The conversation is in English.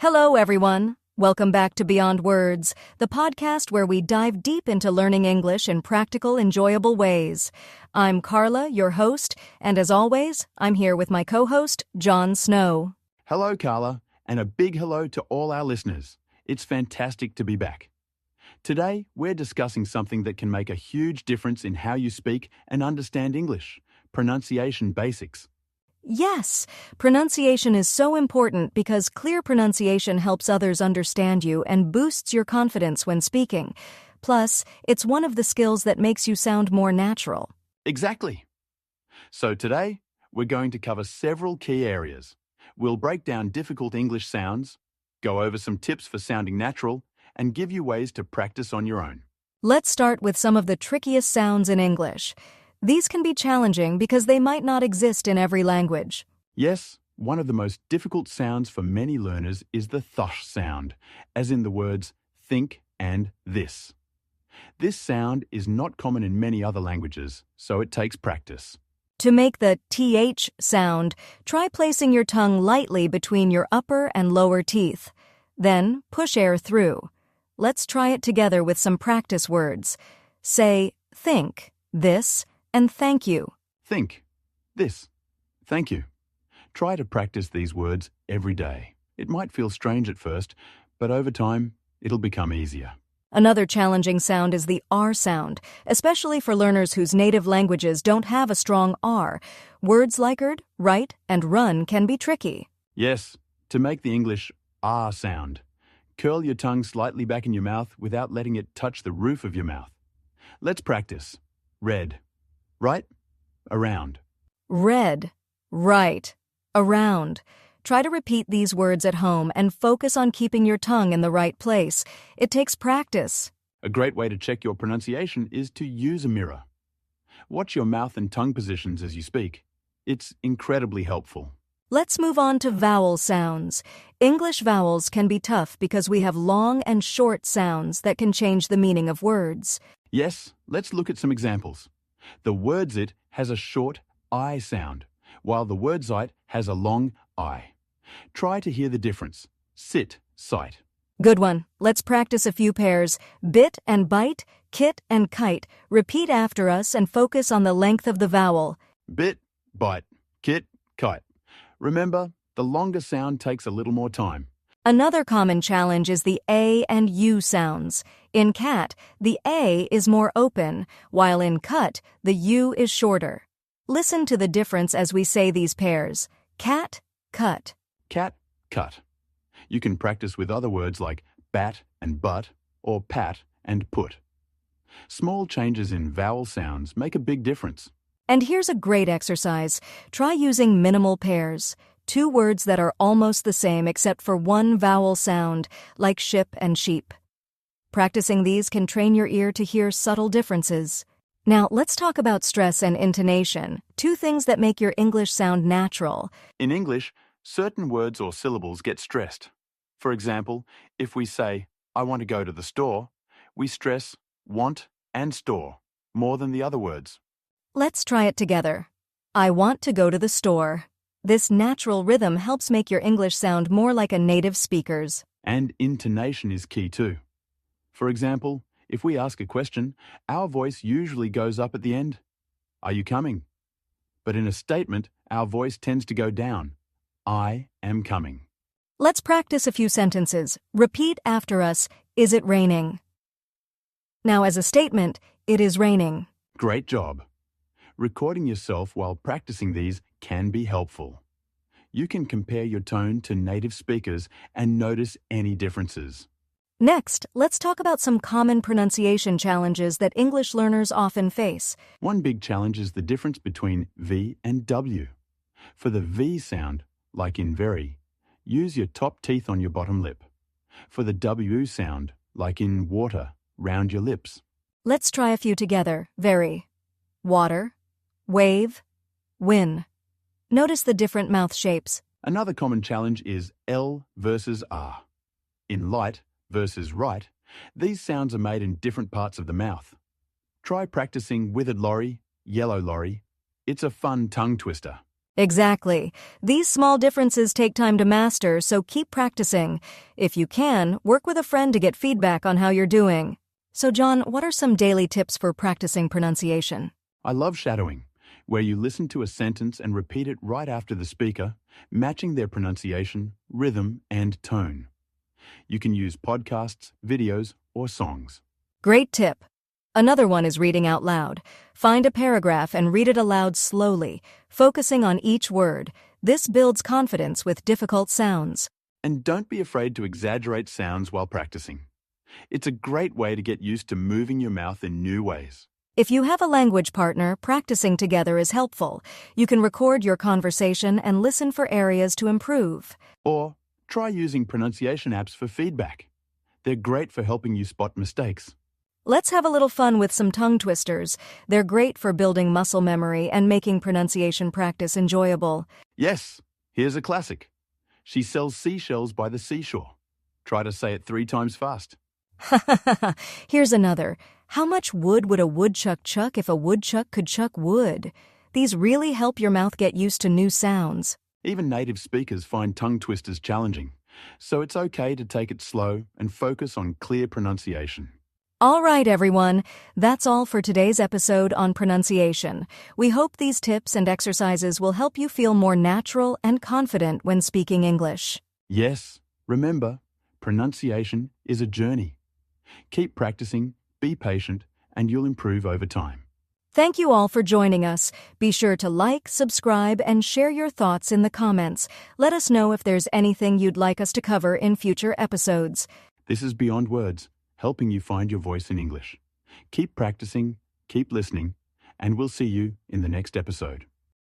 Hello, everyone. Welcome back to Beyond Words, the podcast where we dive deep into learning English in practical, enjoyable ways. I'm Carla, your host, and as always, I'm here with my co-host, Jon Snow. Hello, Carla, and a big hello to all our listeners. It's fantastic to be back. Today, we're discussing something that can make a huge difference in how you speak and understand English: pronunciation basics. Yes, pronunciation is so important because clear pronunciation helps others understand you and boosts your confidence when speaking. Plus, it's one of the skills that makes you sound more natural. Exactly. So today, we're going to cover several key areas. We'll break down difficult English sounds, go over some tips for sounding natural, and give you ways to practice on your own. Let's start with some of the trickiest sounds in English. These can be challenging because they might not exist in every language. Yes, one of the most difficult sounds for many learners is the th sound, as in the words think and this. This sound is not common in many other languages, so it takes practice. To make the th sound, try placing your tongue lightly between your upper and lower teeth. Then push air through. Let's try it together with some practice words. Say think, this, and thank you. Think, this, thank you. Try to practice these words every day. It might feel strange at first, but over time, it'll become easier. Another challenging sound is the R sound, especially for learners whose native languages don't have a strong R. Words like right, and run can be tricky. Yes, to make the English R sound, curl your tongue slightly back in your mouth without letting it touch the roof of your mouth. Let's practice. Red, right, around. Red, right, around. Try to repeat these words at home and focus on keeping your tongue in the right place. It takes practice. A great way to check your pronunciation is to use a mirror. Watch your mouth and tongue positions as you speak. It's incredibly helpful. Let's move on to vowel sounds. English vowels can be tough because we have long and short sounds that can change the meaning of words. Yes, let's look at some examples. The word zit has a short I sound, while the word zite has a long I. Try to hear the difference. Sit, sight. Good one. Let's practice a few pairs. Bit and bite, kit and kite. Repeat after us and focus on the length of the vowel. Bit, bite, kit, kite. Remember, the longer sound takes a little more time. Another common challenge is the A and U sounds. In cat, the A is more open, while in cut, the U is shorter. Listen to the difference as we say these pairs. Cat, cut. Cat, cut. You can practice with other words like bat and butt, or pat and put. Small changes in vowel sounds make a big difference. And here's a great exercise. Try using minimal pairs. Two words that are almost the same except for one vowel sound, like ship and sheep. Practicing these can train your ear to hear subtle differences. Now, let's talk about stress and intonation, two things that make your English sound natural. In English, certain words or syllables get stressed. For example, if we say, I want to go to the store, we stress want and store more than the other words. Let's try it together. I want to go to the store. This natural rhythm helps make your English sound more like a native speaker's. And intonation is key too. For example, if we ask a question, our voice usually goes up at the end. Are you coming? But in a statement, our voice tends to go down. I am coming. Let's practice a few sentences. Repeat after us, is it raining? Now, as a statement, it is raining. Great job. Recording yourself while practicing these can be helpful. You can compare your tone to native speakers and notice any differences. Next, let's talk about some common pronunciation challenges that English learners often face. One big challenge is the difference between V and W. For the V sound, like in very, use your top teeth on your bottom lip. For the W sound, like in water, round your lips. Let's try a few together. Very. Water. Wave. Win. Notice the different mouth shapes. Another common challenge is L versus R. In light versus right, these sounds are made in different parts of the mouth. Try practicing withered lorry, yellow lorry. It's a fun tongue twister. Exactly. These small differences take time to master, so keep practicing. If you can, work with a friend to get feedback on how you're doing. So, Jon, what are some daily tips for practicing pronunciation? I love shadowing, where you listen to a sentence and repeat it right after the speaker, matching their pronunciation, rhythm, and tone. You can use podcasts, videos, or songs. Great tip. Another one is reading out loud. Find a paragraph and read it aloud slowly, focusing on each word. This builds confidence with difficult sounds. And don't be afraid to exaggerate sounds while practicing. It's a great way to get used to moving your mouth in new ways. If you have a language partner, practicing together is helpful. You can record your conversation and listen for areas to improve. Or try using pronunciation apps for feedback. They're great for helping you spot mistakes. Let's have a little fun with some tongue twisters. They're great for building muscle memory and making pronunciation practice enjoyable. Yes, here's a classic. She sells seashells by the seashore. Try to say it 3 times fast. Here's another. How much wood would a woodchuck chuck if a woodchuck could chuck wood? These really help your mouth get used to new sounds. Even native speakers find tongue twisters challenging, so it's okay to take it slow and focus on clear pronunciation. All right, everyone. That's all for today's episode on pronunciation. We hope these tips and exercises will help you feel more natural and confident when speaking English. Yes, remember, pronunciation is a journey. Keep practicing, be patient, and you'll improve over time. Thank you all for joining us. Be sure to like, subscribe, and share your thoughts in the comments. Let us know if there's anything you'd like us to cover in future episodes. This is Beyond Words, helping you find your voice in English. Keep practicing, keep listening, and we'll see you in the next episode.